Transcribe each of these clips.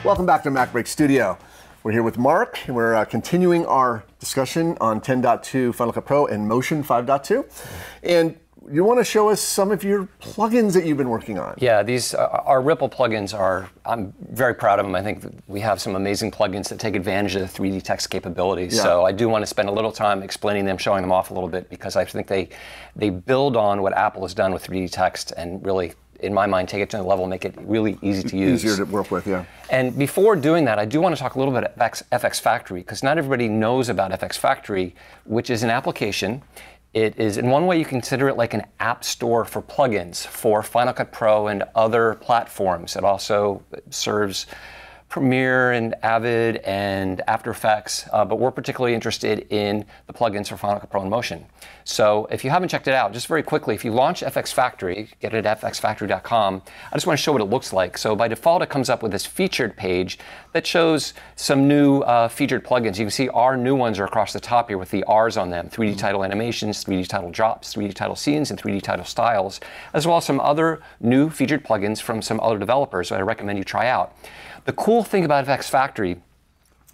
Welcome back to MacBreak Studio. We're here with Mark, and we're continuing our discussion on 10.2 Final Cut Pro and Motion 5.2. And you want to show us some of your plugins that you've been working on. Yeah, these our Ripple plugins are, I'm very proud of them. I think that we have some amazing plugins that take advantage of the 3D text capabilities. Yeah. So I do want to spend a little time explaining them, showing them off a little bit, because I think they build on what Apple has done with 3D text and really, in my mind, take it to the level and make it really easy to use. Easier to work with, yeah. And before doing that, I do want to talk a little bit about FX Factory, because not everybody knows about FX Factory, which is an application. It is, in one way, you consider it like an app store for plugins for Final Cut Pro and other platforms. It also serves Premiere and Avid and After Effects, but we're particularly interested in the plugins for Final Cut Pro and Motion. So if you haven't checked it out, just very quickly, if you launch FX Factory, get it at fxfactory.com, I just want to show what it looks like. So by default, it comes up with this featured page that shows some new featured plugins. You can see our new ones are across the top here with the R's on them: 3D title animations, 3D title drops, 3D title scenes, and 3D title styles, as well as some other new featured plugins from some other developers that I recommend you try out. The cool thing about FX Factory,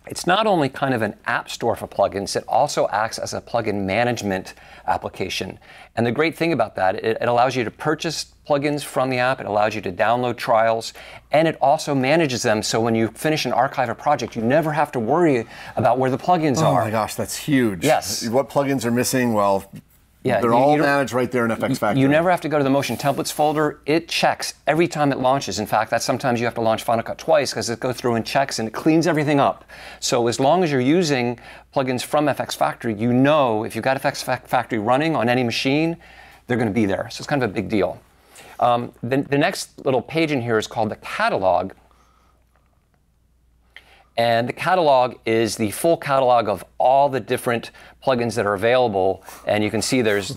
it's not only kind of an app store for plugins, it also acts as a plugin management application. And the great thing about that, it allows you to purchase plugins from the app, it allows you to download trials, and it also manages them, so when you finish and archive a project, you never have to worry about where the plugins are. Oh my gosh, that's huge. Yes. What plugins are missing? Well, yeah, they're all managed right there in FX Factory. You never have to go to the Motion Templates folder. It checks every time it launches. In fact, that's sometimes you have to launch Final Cut twice because it goes through and checks and it cleans everything up. So as long as you're using plugins from FX Factory, you know if you've got FX Factory running on any machine, they're going to be there. So it's kind of a big deal. The next little page in here is called the catalog. And the catalog is the full catalog of all the different plugins that are available, and you can see there's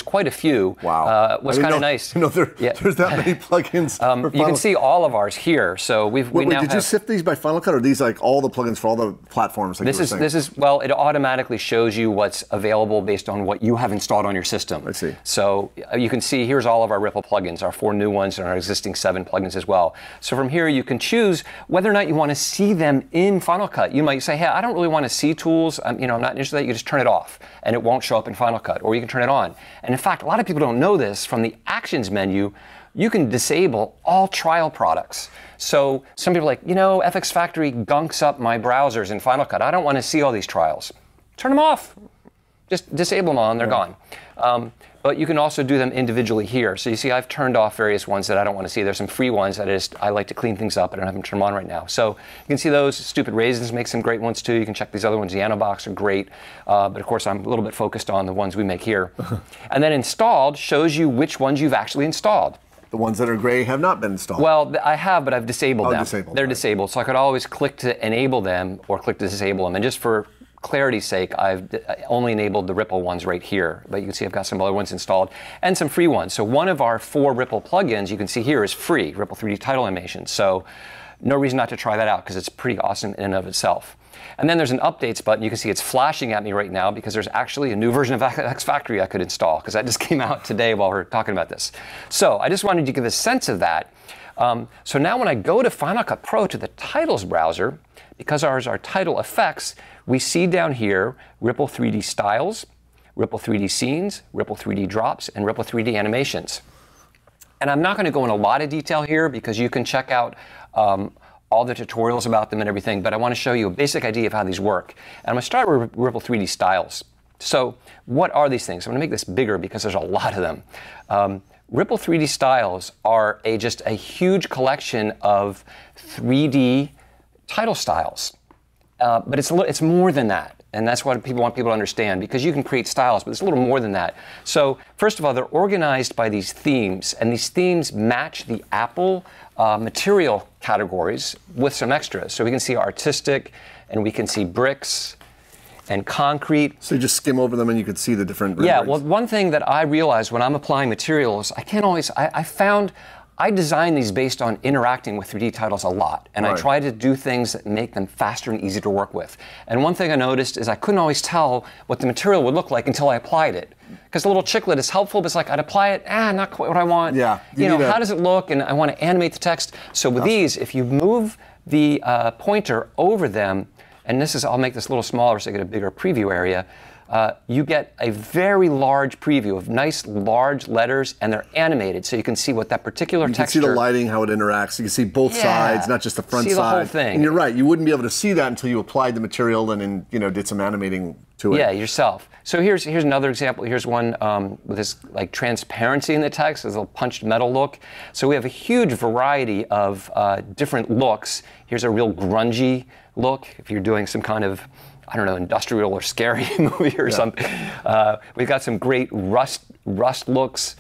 quite a few. Wow, what's kind of nice? There's that many plugins. You can see all of ours here. So Wait, did you sift these by Final Cut, or are these like all the plugins for all the platforms? Like this is well, it automatically shows you what's available based on what you have installed on your system. I see. So you can see here's all of our Ripple plugins, our 4 new ones, and our existing 7 plugins as well. So from here you can choose whether or not you want to see them in Final Cut. You might say, hey, I don't really want to see tools. I'm not interested in that. You just turn it off and it won't show up in Final Cut, or you can turn it on. And in fact, a lot of people don't know this. From the Actions menu, you can disable all trial products. So some people are like, FX Factory gunks up my browsers in Final Cut. I don't want to see all these trials. Turn them off. Just disable them all and they're gone. But you can also do them individually here. So you see I've turned off various ones that I don't want to see. There's some free ones that I like to clean things up. I don't have them turned on right now. So you can see those. Stupid Raisins make some great ones too. You can check these other ones. The Box are great. But of course I'm a little bit focused on the ones we make here. And then installed shows you which ones you've actually installed. The ones that are gray have not been installed. Well, I have, but I've disabled them. They're right. Disabled. So I could always click to enable them or click to disable them. And just for clarity's sake, I've only enabled the Ripple ones right here, but you can see I've got some other ones installed and some free ones. So one of our 4 Ripple plugins you can see here is free, Ripple 3D Title Animation. So no reason not to try that out because it's pretty awesome in and of itself. And then there's an updates button. You can see it's flashing at me right now because there's actually a new version of FX Factory I could install because that just came out today while we're talking about this. So I just wanted to give a sense of that. So now when I go to Final Cut Pro to the titles browser, because ours are title effects, we see down here Ripple 3D styles, Ripple 3D scenes, Ripple 3D drops, and Ripple 3D animations. And I'm not going to go in a lot of detail here because you can check out all the tutorials about them and everything, but I want to show you a basic idea of how these work. And I'm going to start with Ripple 3D styles. So what are these things? I'm going to make this bigger because there's a lot of them. Ripple 3D styles are just a huge collection of 3D title styles. But it's more than that. And that's what people want people to understand, because you can create styles, but it's a little more than that. So first of all, they're organized by these themes, and these themes match the Apple material categories with some extras. So we can see artistic, and we can see bricks and concrete. So you just skim over them and you can see the different renderings. Yeah, well, one thing that I realized when I'm applying materials, I found I design these based on interacting with 3D titles a lot, and I try to do things that make them faster and easier to work with. And one thing I noticed is I couldn't always tell what the material would look like until I applied it. Because the little chiclet is helpful, but it's like I'd apply it, not quite what I want. Yeah. How does it look? And I want to animate the text. So with these, if you move the pointer over them, and I'll make this a little smaller so you get a bigger preview area, you get a very large preview of nice large letters, and they're animated, so you can see what that particular texture. You can see the lighting, how it interacts. You can see both sides, not just the front side. See the whole thing. And you're right, you wouldn't be able to see that until you applied the material and did some animating to it. Yeah, yourself. So here's another example. Here's one with this like transparency in the text, this little punched metal look. So we have a huge variety of different looks. Here's a real grungy look if you're doing some kind of, I don't know, industrial or scary movie or something. We've got some great rust looks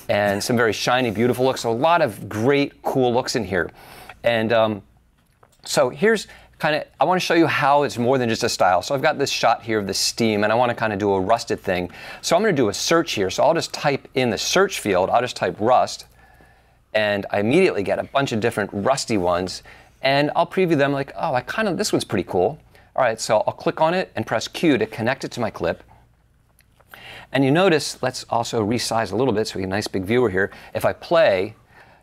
and some very shiny, beautiful looks. So a lot of great, cool looks in here. And so here's I want to show you how it's more than just a style. So I've got this shot here of the steam, and I want to kind of do a rusted thing. So I'm going to do a search here. So I'll just type in the search field, I'll just type rust, and I immediately get a bunch of different rusty ones. And I'll preview them like, oh, this one's pretty cool. All right, so I'll click on it and press Q to connect it to my clip. And you notice, let's also resize a little bit so we get a nice big viewer here. If I play,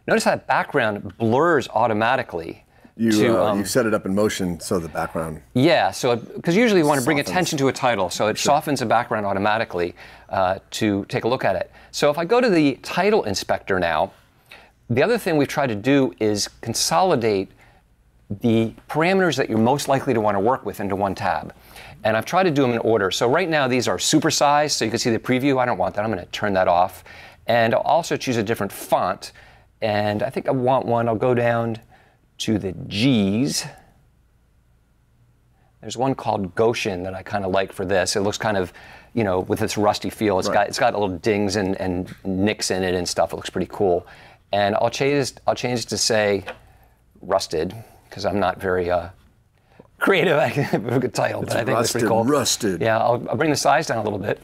notice that background blurs automatically. You set it up in motion so the background. Yeah, so because usually you want to bring attention to a title, so it softens the background automatically to take a look at it. So if I go to the title inspector now, the other thing we've tried to do is consolidate the parameters that you're most likely to want to work with into one tab. And I've tried to do them in order. So right now these are supersized, so you can see the preview. I don't want that. I'm going to turn that off. And I'll also choose a different font. And I think I want one. I'll go down to the G's. There's one called Goshen that I kind of like for this. It looks kind of, with its rusty feel. It's got little dings and nicks in it and stuff. It looks pretty cool. And I'll change it to say rusted, because I'm not very creative. I can have a good title, but I think it's pretty cool. Rusted. Yeah, I'll bring the size down a little bit.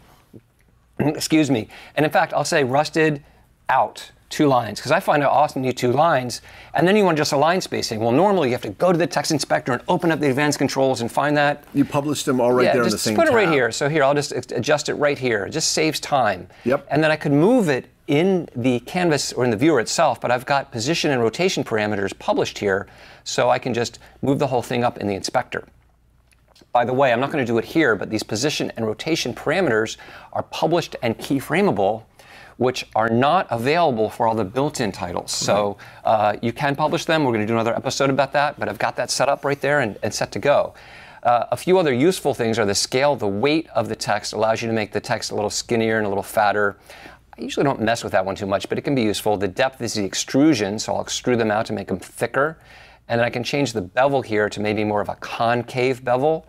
Excuse me. And in fact, I'll say rusted out. 2 lines, because I find it often you need 2 lines, and then you want just a line spacing. Well, normally you have to go to the text inspector and open up the advanced controls and find that. You published them all right there in the same tab. Just put it right here. So here, I'll just adjust it right here. It just saves time. Yep. And then I could move it in the canvas or in the viewer itself, but I've got position and rotation parameters published here, so I can just move the whole thing up in the inspector. By the way, I'm not going to do it here, but these position and rotation parameters are published and keyframeable, which are not available for all the built-in titles. So you can publish them. We're going to do another episode about that, but I've got that set up right there and set to go. A few other useful things are the scale. The weight of the text allows you to make the text a little skinnier and a little fatter. I usually don't mess with that one too much, but it can be useful. The depth is the extrusion, so I'll extrude them out to make them thicker. And then I can change the bevel here to maybe more of a concave bevel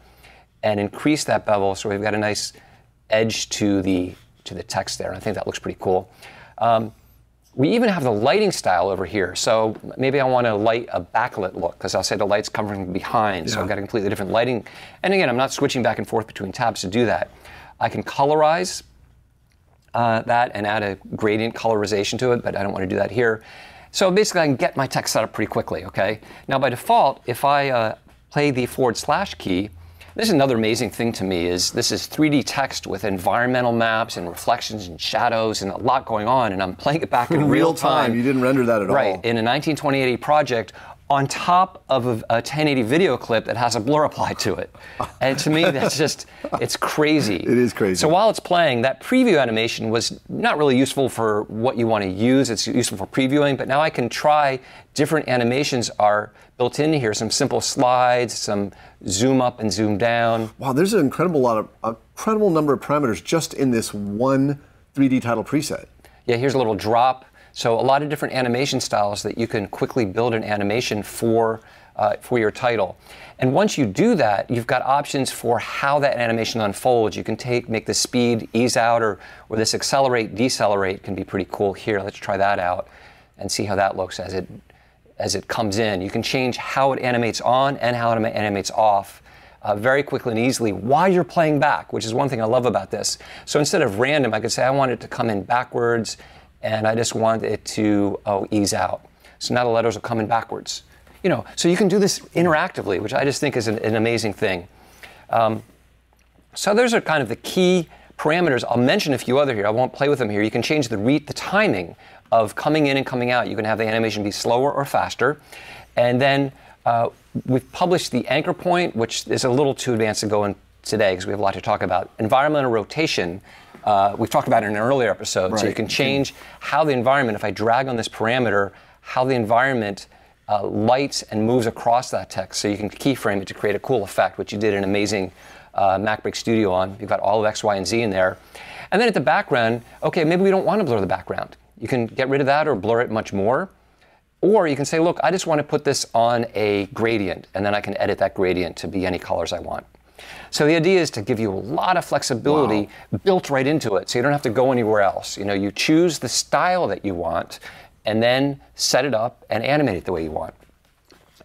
and increase that bevel so we've got a nice edge to the text there. And I think that looks pretty cool. We even have the lighting style over here. So maybe I want to light a backlit look, because I'll say the light's coming from behind. So I've got a completely different lighting. And again, I'm not switching back and forth between tabs to do that. I can colorize that and add a gradient colorization to it, but I don't want to do that here. So basically I can get my text set up pretty quickly, okay? Now by default, if I play the / key, this is another amazing thing to me, is this is 3D text with environmental maps and reflections and shadows and a lot going on, and I'm playing it back in real time. You didn't render that at all. Right, in a 192080 project on top of a 1080 video clip that has a blur applied to it. And to me, that's just, it's crazy. It is crazy. So while it's playing, that preview animation was not really useful for what you want to use. It's useful for previewing, but now I can try different animations are built in here, some simple slides, some zoom up and zoom down. Wow, there's an incredible number of parameters just in this one 3D title preset. Yeah, here's a little drop. So a lot of different animation styles that you can quickly build an animation for your title. And once you do that, you've got options for how that animation unfolds. You can make the speed ease out, or this accelerate, decelerate can be pretty cool here. Let's try that out and see how that looks as it comes in. You can change how it animates on and how it animates off very quickly and easily while you're playing back, which is one thing I love about this. So instead of random, I could say I want it to come in backwards, and I just want it to ease out. So now the letters are coming backwards. So you can do this interactively, which I just think is an amazing thing. So those are kind of the key parameters. I'll mention a few other here. I won't play with them here. You can change the timing of coming in and coming out. You can have the animation be slower or faster. And then we've published the anchor point, which is a little too advanced to go in today because we have a lot to talk about. Environmental rotation, we've talked about it in an earlier episode. Right. So you can change how the environment, if I drag on this parameter, how the environment lights and moves across that text. So you can keyframe it to create a cool effect, which you did an amazing MacBreak Studio on. You've got all of X, Y, and Z in there. And then at the background, okay, maybe we don't want to blur the background. You can get rid of that or blur it much more. Or you can say, look, I just want to put this on a gradient, and then I can edit that gradient to be any colors I want. So the idea is to give you a lot of flexibility built right into it, so you don't have to go anywhere else. You know, you choose the style that you want, and then set it up and animate it the way you want.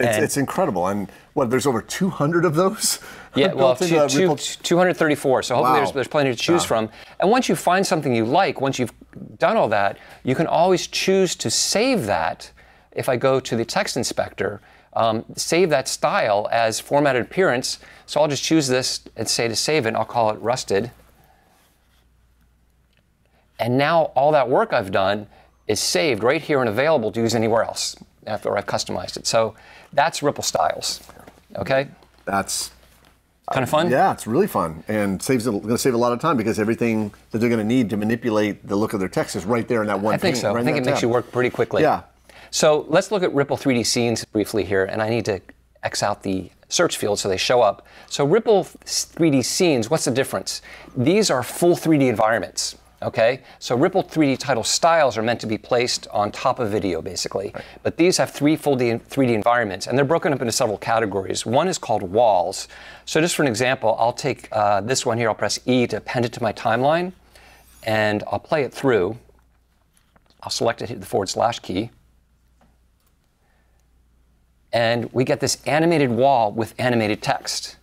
It's incredible. And what, there's over 200 of those? Yeah, well, 234. So hopefully there's plenty to choose from. And once you find something you like, once you've done all that, you can always choose to save that. If I go to the text inspector, save that style as formatted appearance. So I'll just choose this and say to save it, and I'll call it rusted. And now all that work I've done is saved right here and available to use anywhere else after I've customized it. So that's Ripple styles. Okay? That's kind of fun? Yeah, it's really fun, and going to save a lot of time because everything that they're going to need to manipulate the look of their text is right there in that one I think pane, so. right I think it makes you work pretty quickly. Yeah. So let's look at Ripple 3D scenes briefly here, and I need to X out the search field so they show up. So Ripple 3D scenes, what's the difference? These are full 3D environments. Okay, so Ripple 3D title styles are meant to be placed on top of video, basically. Right. But these have three full 3D environments, and they're broken up into several categories. One is called walls. So just for an example, I'll take this one here, I'll press E to append it to my timeline, and I'll play it through. I'll select it, hit the / key. And we get this animated wall with animated text.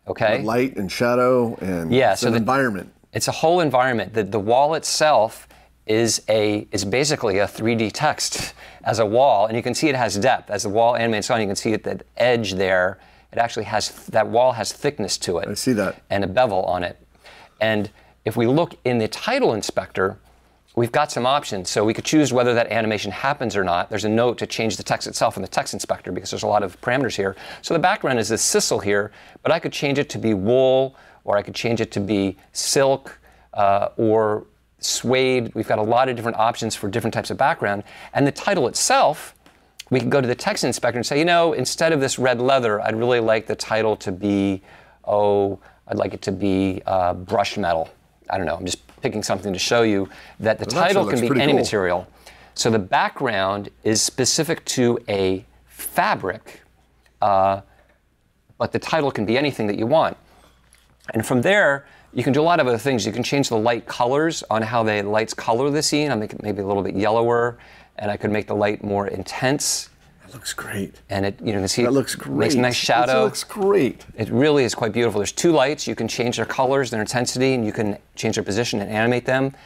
Okay? With light and shadow and so environment. It's a whole environment. The wall itself is basically a 3D text as a wall, and you can see it has depth. As the wall animates on, you can see that edge there. It actually has, that wall has thickness to it. I see that. And a bevel on it. And if we look in the title inspector, we've got some options. So we could choose whether that animation happens or not. There's a note to change the text itself in the text inspector because there's a lot of parameters here. So the background is this sisal here, but I could change it to be wool, or I could change it to be silk or suede. We've got a lot of different options for different types of background. And the title itself, we can go to the text inspector and say, you know, instead of this red leather, I'd really like the title to be, I'd like it to be brushed metal. I don't know, I'm just picking something to show you that the title can be any material. So the background is specific to a fabric, but the title can be anything that you want. And from there, you can do a lot of other things. You can change the light colors on how the lights color the scene. I'll make it maybe a little bit yellower, and I could make the light more intense. That looks great. And it, you can see that it looks great. Makes a nice shadow. That looks great. It really is quite beautiful. There's two lights. You can change their colors, their intensity, and you can change their position and animate them.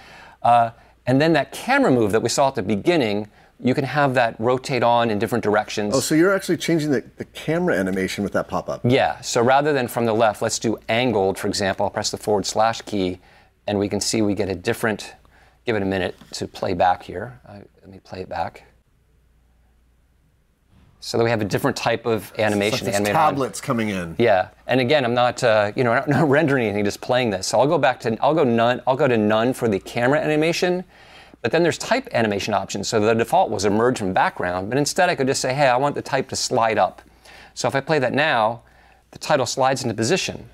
And then that camera move that we saw at the beginning, you can have that rotate on in different directions. Oh, so you're actually changing the camera animation with that pop-up. Yeah, so rather than from the left, let's do angled, for example. I'll press the / key, and we can see we get a different, give it a minute to play back here. Let me play it back. So that we have a different type of animation. It's like tablets coming in. Yeah, and again, I'm not, not rendering anything, just playing this. So I'll go to none for the camera animation. But then there's type animation options. So the default was emerge from background, but instead I could just say, hey, I want the type to slide up. So if I play that now, the title slides into position.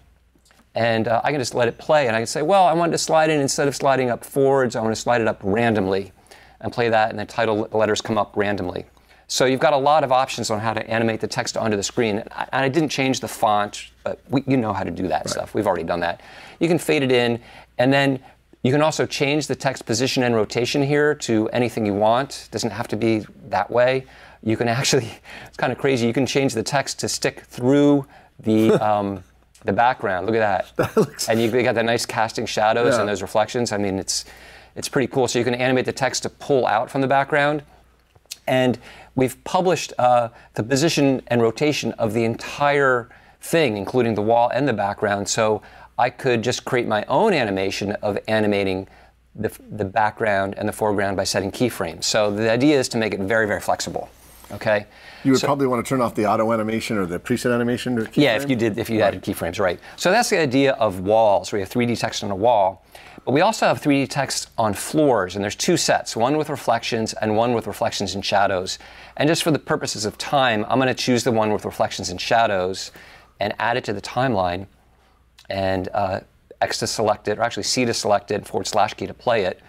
And I can just let it play, and I can say, well, I want it to slide in, instead of sliding up forwards, I want to slide it up randomly. And play that, and the title letters come up randomly. So you've got a lot of options on how to animate the text onto the screen. And I didn't change the font, but you know how to do that stuff. We've already done that. You can fade it in, and then you can also change the text position and rotation here to anything you want. It doesn't have to be that way. You can actually, it's kind of crazy, you can change the text to stick through the the background. Look at that. And you got that nice casting shadows and those reflections. I mean, it's pretty cool. So you can animate the text to pull out from the background. And we've published the position and rotation of the entire thing, including the wall and the background. So I could just create my own animation of animating the background and the foreground by setting keyframes. So the idea is to make it very, very flexible. Okay. You would probably want to turn off the auto animation or the preset animation. Or yeah, if you added keyframes, right. So that's the idea of walls. We have 3D text on a wall, but we also have 3D text on floors, and there's two sets, one with reflections and one with reflections and shadows. And just for the purposes of time, I'm going to choose the one with reflections and shadows and add it to the timeline, and X to select it, or actually C to select it, / key to play it.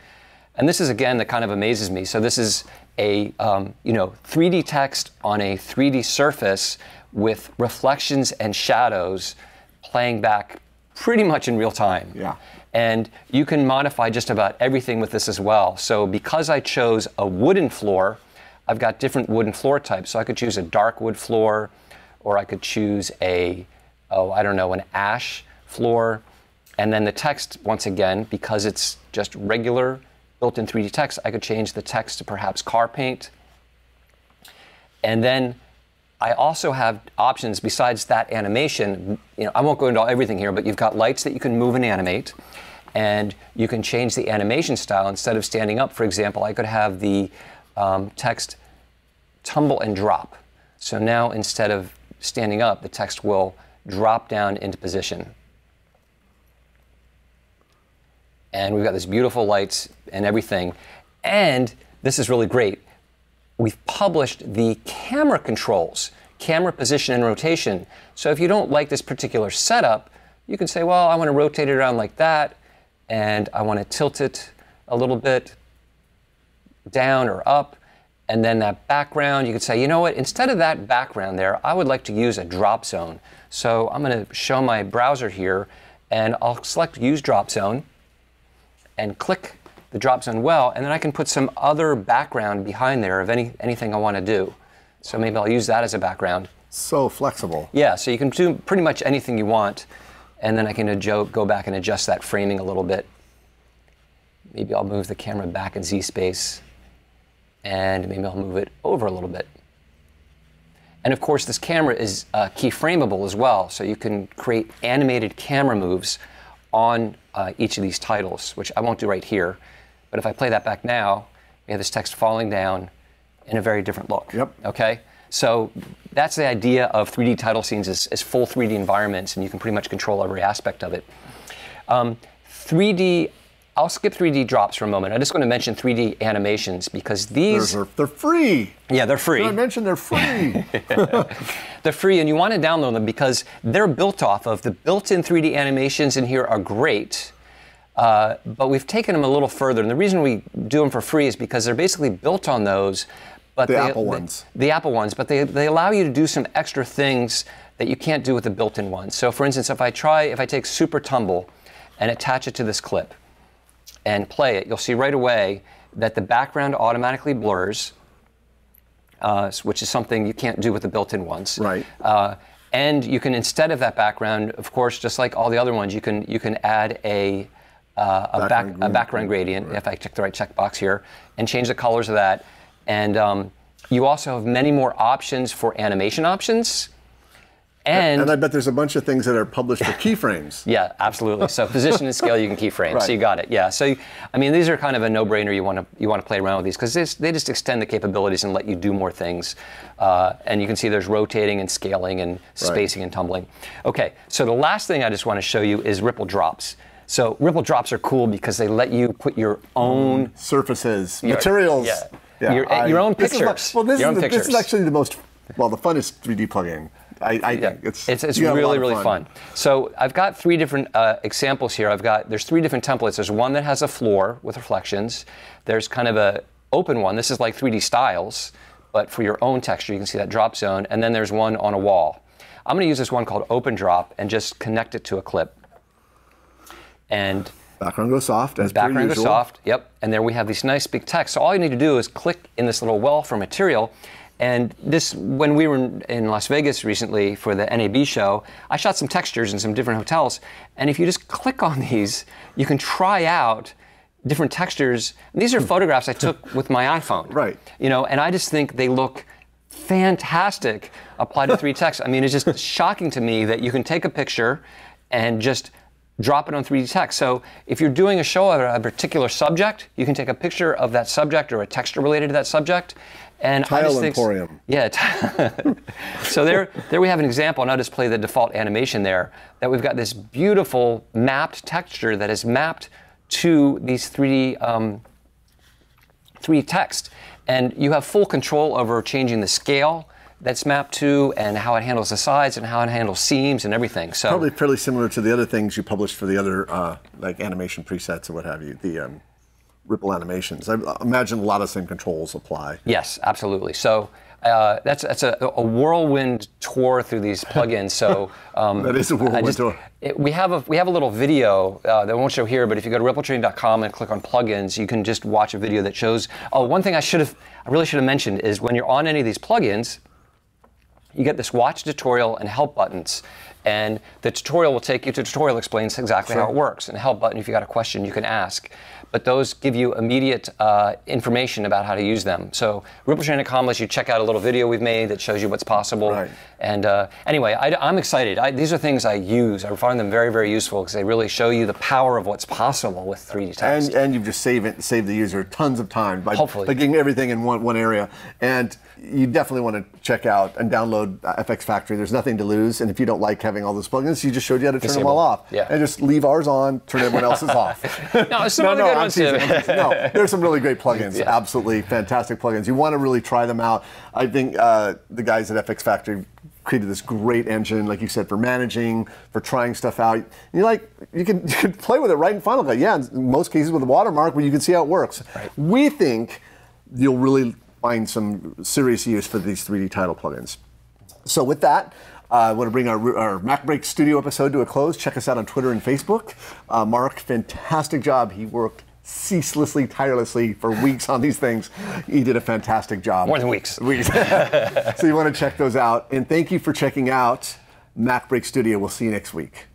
And this is, again, that kind of amazes me. So this is a 3D text on a 3D surface with reflections and shadows playing back pretty much in real time. Yeah. And you can modify just about everything with this as well. So because I chose a wooden floor, I've got different wooden floor types. So I could choose a dark wood floor, or I could choose an ash floor. And then the text, once again, because it's just regular built-in 3D text, I could change the text to perhaps car paint. And then I also have options besides that animation. I won't go into everything here, but you've got lights that you can move and animate. And you can change the animation style. Instead of standing up, for example, I could have the text tumble and drop. So now instead of standing up, the text will drop down into position. And we've got this beautiful lights and everything. And this is really great. We've published the camera controls, camera position and rotation. So if you don't like this particular setup, you can say, well, I want to rotate it around like that, and I want to tilt it a little bit down or up. And then that background, you could say, you know what, instead of that background there, I would like to use a drop zone. So I'm going to show my browser here, and I'll select Use Drop Zone and click the drop zone well, and then I can put some other background behind there of anything I want to do. So maybe I'll use that as a background. So flexible. Yeah, so you can do pretty much anything you want, and then I can go back and adjust that framing a little bit. Maybe I'll move the camera back in Z space, and maybe I'll move it over a little bit. And of course, this camera is keyframeable as well, so you can create animated camera moves on each of these titles, which I won't do right here. But if I play that back now, we have this text falling down in a very different look. Yep. Okay? So that's the idea of 3D title scenes is full 3D environments, and you can pretty much control every aspect of it. 3D, I'll skip 3D drops for a moment. I just want to mention 3D animations because these... They're free. Yeah, they're free. Did I mention they're free? They're free, and you want to download them because they're built off of the built-in 3D animations in here are great, but we've taken them a little further. And the reason we do them for free is because they're basically built on those. But the Apple ones. The Apple ones, but they allow you to do some extra things that you can't do with the built-in ones. So for instance, if I take Super Tumble and attach it to this clip and play it, you'll see right away that the background automatically blurs, which is something you can't do with the built-in ones. Right. And you can, instead of that background, of course, just like all the other ones, you can add a background gradient, right, if I check the right checkbox here, and change the colors of that. And you also have many more options for animation options. And I bet there's a bunch of things that are published for keyframes. Yeah, absolutely. So position and scale, you can keyframe. Right. So you got it. Yeah. So I mean, these are kind of a no-brainer. You want to play around with these because they just extend the capabilities and let you do more things. And you can see there's rotating and scaling and spacing and tumbling. Okay. So the last thing I just want to show you is ripple drops. So ripple drops are cool because they let you put your own surfaces, materials. Yeah. Your own pictures. This is actually the most, the funnest 3D plugin. I think it's really fun. So I've got three different examples here. There's three different templates. There's one that has a floor with reflections. There's kind of a open one. This is like 3D styles, but for your own texture. You can see that drop zone. And then there's one on a wall. I'm going to use this one called Open Drop and just connect it to a clip. And background goes soft, as per usual. Background goes soft, yep. And there we have these nice big text. So all you need to do is click in this little well for material. And this, when we were in Las Vegas recently for the NAB show, I shot some textures in some different hotels. And if you just click on these, you can try out different textures. And these are photographs I took with my iPhone. Right. And I just think they look fantastic applied to 3D text. I mean, it's just shocking to me that you can take a picture and just drop it on 3D text. So if you're doing a show of a particular subject, you can take a picture of that subject or a texture related to that subject And I Tile just think, Emporium. Yeah. So there we have an example, and I'll just play the default animation there, that we've got this beautiful mapped texture that is mapped to these 3D text. And you have full control over changing the scale that's mapped to, and how it handles the sides, and how it handles seams and everything. So probably fairly similar to the other things you published for the other like animation presets or what have you, the Ripple animations. I imagine a lot of the same controls apply. Yes, absolutely. So that's a whirlwind tour through these plugins. So that is a whirlwind tour. We have a little video that I won't show here, but if you go to rippletraining.com and click on plugins, you can just watch a video that shows. Oh, one thing I really should have mentioned is when you're on any of these plugins, you get this watch tutorial and help buttons. And the tutorial will take you to tutorial explains exactly how it works. And help button, if you got a question, you can ask. But those give you immediate information about how to use them. So rippletraining.com lets you check out a little video we've made that shows you what's possible. Right. And anyway, I'm excited. These are things I use. I find them very, very useful because they really show you the power of what's possible with 3D text. And you've just saved the user tons of time by Hopefully. getting everything in one area. And you definitely want to check out and download FX Factory. There's nothing to lose. And if you don't like having all those plugins, you just showed you how to turn them all off. Yeah. And just leave ours on, turn everyone else's off. No, some other good ones too. No, there's some really great plugins. Yeah. Absolutely fantastic plugins. You want to really try them out. I think the guys at FX Factory created this great engine, like you said, for managing, for trying stuff out. You can play with it right in Final Cut. Yeah, in most cases with a watermark, where you can see how it works. Right. We think you'll really find some serious use for these 3D title plugins. So with that, I want to bring our MacBreak Studio episode to a close. Check us out on Twitter and Facebook. Mark, fantastic job. He worked ceaselessly, tirelessly for weeks on these things. He did a fantastic job. More than weeks. So you want to check those out. And thank you for checking out MacBreak Studio. We'll see you next week.